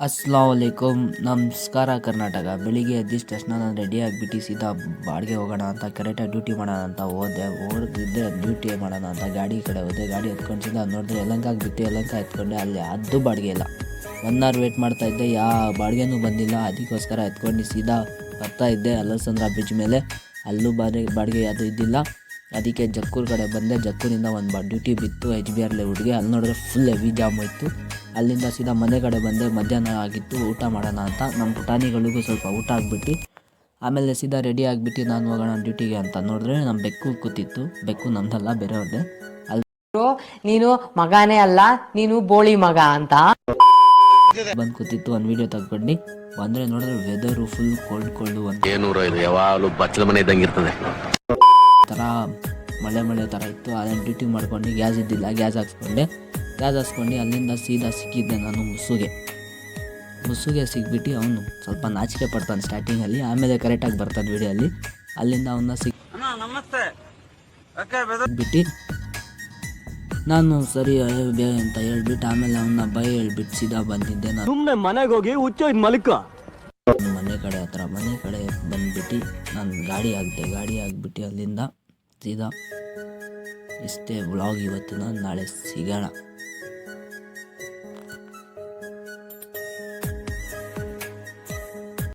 ಅಸ್ಲಾಮಲೈಕುಮ್. ನಮಸ್ಕಾರ ಕರ್ನಾಟಕ. ಬೆಳಿಗ್ಗೆ ಎದ್ದಿದ ತಕ್ಷಣ ನಾನು ರೆಡಿ ಆಗಿಬಿಟ್ಟು ಸೀದಾ ಬಾಡಿಗೆ ಹೋಗೋಣ ಅಂತ ಕರೆಕ್ಟಾಗಿ ಡ್ಯೂಟಿ ಮಾಡೋಣ ಅಂತ ಹೋಗಿದ್ದೆ. ಡ್ಯೂಟಿ ಮಾಡೋಣ ಅಂತ ಗಾಡಿ ಕಡೆ ಹೋದೆ. ಗಾಡಿ ಎತ್ಕೊಂಡು ಸೀದಾ ನೋಡಿದ್ರೆ ಯಲಹಂಕಕ್ಕೆ ಬಿಟ್ಟು ಯಲಹಂಕ ಎತ್ಕೊಂಡೆ. ಅಲ್ಲಿ ಅದು ಬಾಡಿಗೆ ಇಲ್ಲ. 1 ಅವರ್ ವೇಟ್ ಮಾಡ್ತಾಯಿದ್ದೆ, ಯಾವ ಬಾಡಿಗೆನೂ ಬಂದಿಲ್ಲ. ಅದಕ್ಕೋಸ್ಕರ ಎತ್ಕೊಂಡು ಸೀದಾ ಬರ್ತಾಯಿದ್ದೆ ಅಲಸಂದ್ರ ಬ್ರಿಡ್ಜ್ ಮೇಲೆ. ಅಲ್ಲೂ ಬಾಡಿಗೆ ಅದು ಇದ್ದಿಲ್ಲ. ಅದಕ್ಕೆ ಜಕ್ಕೂರು ಕಡೆ ಬಂದೆ. ಜಕ್ಕೂರಿಂದ ಒಂದು ಡ್ಯೂಟಿ ಬಿತ್ತು HBR ಲೇಔಟ್ಗೆ. ಅಲ್ಲಿ ನೋಡಿದ್ರೆ ಫುಲ್ ಹೆವಿ ಜಾಮ್ ಹೋಯ್ತು. ಅಲ್ಲಿಂದ ಸೀದಾ ಮನೆ ಕಡೆ ಬಂದೆ. ಮಧ್ಯಾಹ್ನ ಆಗಿತ್ತು, ಊಟ ಮಾಡೋಣ ಅಂತ ನಮ್ಮ ಪುಟಾಣಿಗಳಿಗೂ ಸ್ವಲ್ಪ ಊಟ ಆಗಿಬಿಟ್ಟು ಆಮೇಲೆ ಸೀದಾ ರೆಡಿ ಆಗಿಬಿಟ್ಟು ನಾನು ಹೋಗೋಣ ಡ್ಯೂಟಿಗೆ ಅಂತ ನೋಡಿದ್ರೆ ನಮ್ಮ ಬೆಕ್ಕು ಕೂತಿತ್ತು. ಬೆಕ್ಕು ನಮ್ದಲ್ಲ, ಬೇರೆಯವ್ರದ್ದೆ. ಅಲ್ಲಿ ನೀನು ಮಗನೇ ಅಲ್ಲ, ನೀನು ಬೋಳಿ ಮಗ ಅಂತ ಬಂದು ಕೂತಿತ್ತು. ಒಂದು ವಿಡಿಯೋ ತೆಗ್ಕೊಂಡು ಬಂದರೆ ನೋಡಿದ್ರೆ ವೆದರು ಫುಲ್ ಕೋಲ್ಡು ಅಂತ ಯಾವಾಗಲೂ ಬಚ್ಚಲ ಮನೆ ಇದ್ದಂಗೆ ಇರ್ತದೆ. ಥರ ಮಳೆ ಥರ ಇತ್ತು. ಅದನ್ನು ಡ್ಯೂಟಿ ಮಾಡ್ಕೊಂಡು ಗ್ಯಾಸ್ ಇದ್ದಿಲ್ಲ, ಗ್ಯಾಸ್ ಹಾಕ್ಸ್ಕೊಂಡು ಅಲ್ಲಿಂದ ಸೀದಾ ಸಿಕ್ಕಿದ್ದೆ ನಾನು ಮುಸುಗೆ ಸಿಕ್ಬಿಟ್ಟು. ಅವನು ಸ್ವಲ್ಪ ನಾಚಿಕೆ ಪಡ್ತಾನೆ ಸ್ಟಾರ್ಟಿಂಗಲ್ಲಿ, ಆಮೇಲೆ ಕರೆಕ್ಟಾಗಿ ಬರ್ತಾನೆ ವಿಡಿಯೋಲ್ಲಿ. ಅಲ್ಲಿಂದ ಅವನ್ನ ಸಿಕ್ಬಿಟ್ಟು ನಾನು ಸರಿ ಅಂತ ಹೇಳ್ಬಿಟ್ಟು ಆಮೇಲೆ ಅವನ್ನ ಹೇಳ್ಬಿಟ್ಟು ಸೀದಾ ಬಂದಿದ್ದೆ. ನಾನು ಮನೆಗೆ ಹೋಗಿ ಮನೆ ಕಡೆ ಬಂದ್ಬಿಟ್ಟು ನಾನು ಗಾಡಿ ಆಗಿಬಿಟ್ಟು ಅಲ್ಲಿಂದ ಸೀದಾ ಇಷ್ಟೇ ವ್ಲಾಗ್ ಇವತ್ತು. ನಾನು ನಾಳೆ ಸಿಗೋಣ.